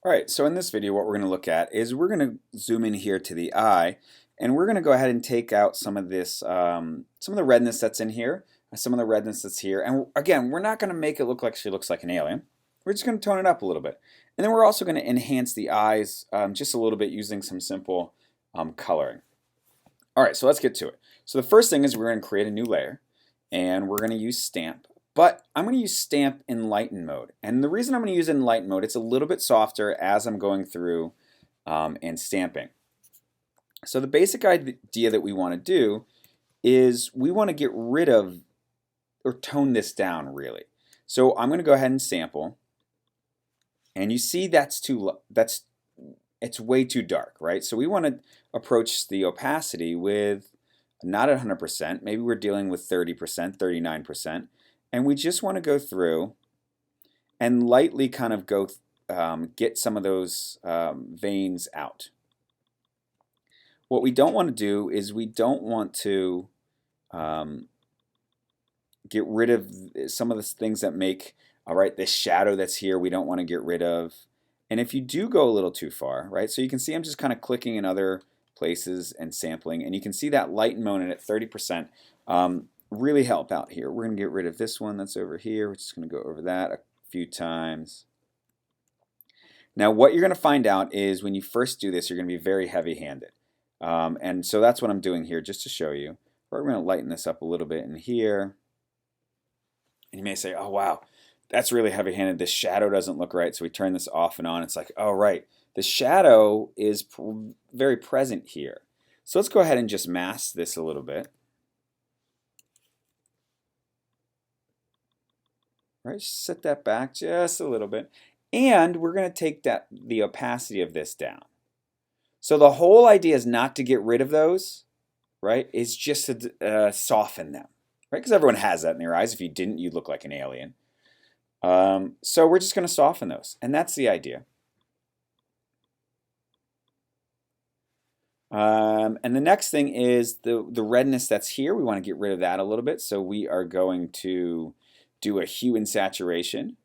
All right, so in this video, what we're going to look at is we're going to zoom in here to the eye, and we're going to go ahead and take out some of this, some of the redness that's in here, some of the redness that's here. And again, we're not going to make it look like she looks like an alien. We're just going to tone it up a little bit. And then we're also going to enhance the eyes just a little bit using some simple coloring. All right, so let's get to it. So the first thing is we're going to create a new layer, and we're going to use stamp. But I'm going to use stamp in lighten mode. And the reason I'm going to use it in lighten mode, it's a little bit softer as I'm going through and stamping. So the basic idea that we want to do is we want to get rid of or tone this down really. So I'm going to go ahead and sample. And you see it's way too dark, right? So we want to approach the opacity with not at 100%. Maybe we're dealing with 30%, 39%. And we just want to go through and lightly kind of go get some of those veins out. What we don't want to do is we don't want to get rid of some of the things that make, all right, this shadow that's here, we don't want to get rid of. And if you do go a little too far, right, so you can see I'm just kind of clicking in other places and sampling, and you can see that lighten mode at 30%. Really help out here. We're going to get rid of this one that's over here. We're just going to go over that a few times. Now what you're going to find out is when you first do this, you're going to be very heavy-handed. And so that's what I'm doing here just to show you. We're going to lighten this up a little bit in here. And you may say, oh wow, that's really heavy-handed. This shadow doesn't look right. So we turn this off and on. It's like, oh right, the shadow is very present here. So let's go ahead and just mask this a little bit. Right, set that back just a little bit. And we're going to take the opacity of this down. So the whole idea is not to get rid of those, right? It's just to soften them, right? Because everyone has that in their eyes. If you didn't, you'd look like an alien. So we're just going to soften those. And that's the idea. And the next thing is the redness that's here. We want to get rid of that a little bit. So we are going to do a hue and saturation,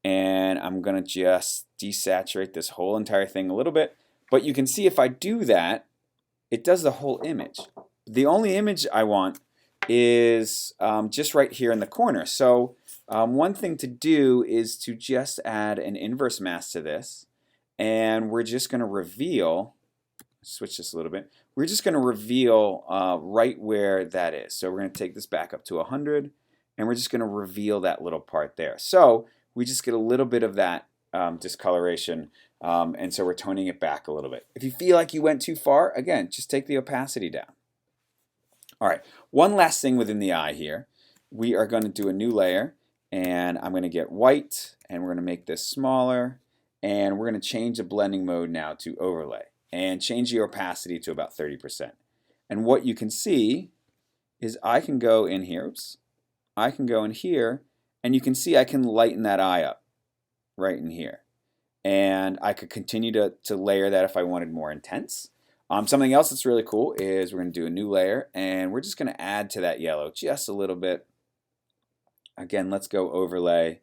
and I'm going to just desaturate this whole entire thing a little bit. But you can see if I do that, it does the whole image. The only image I want is just right here in the corner. So one thing to do is to just add an inverse mask to this, and we're just going to reveal, switch this a little bit, we're just going to reveal right where that is. So we're going to take this back up to 100. And we're just going to reveal that little part there. So we just get a little bit of that discoloration, and so we're toning it back a little bit. If you feel like you went too far, again, just take the opacity down. All right, one last thing within the eye here. We are going to do a new layer, and I'm going to get white, and we're going to make this smaller, and we're going to change the blending mode now to overlay, and change the opacity to about 30%. And what you can see is I can go in here, oops, I can go in here, and you can see I can lighten that eye up right in here. And I could continue to layer that if I wanted more intense. Something else that's really cool is we're going to do a new layer, and we're just going to add to that yellow just a little bit. Again, let's go overlay.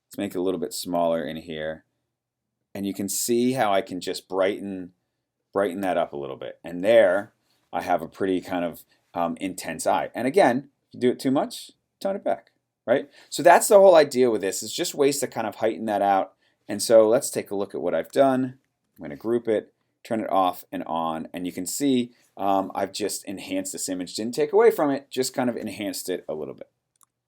Let's make it a little bit smaller in here. And you can see how I can just brighten that up a little bit. And there I have a pretty kind of intense eye. And again, if you do it too much, tone it back, right? So that's the whole idea with this, is just ways to kind of heighten that out. And so let's take a look at what I've done. I'm going to group it, turn it off and on, and you can see I've just enhanced this image. Didn't take away from it, just kind of enhanced it a little bit.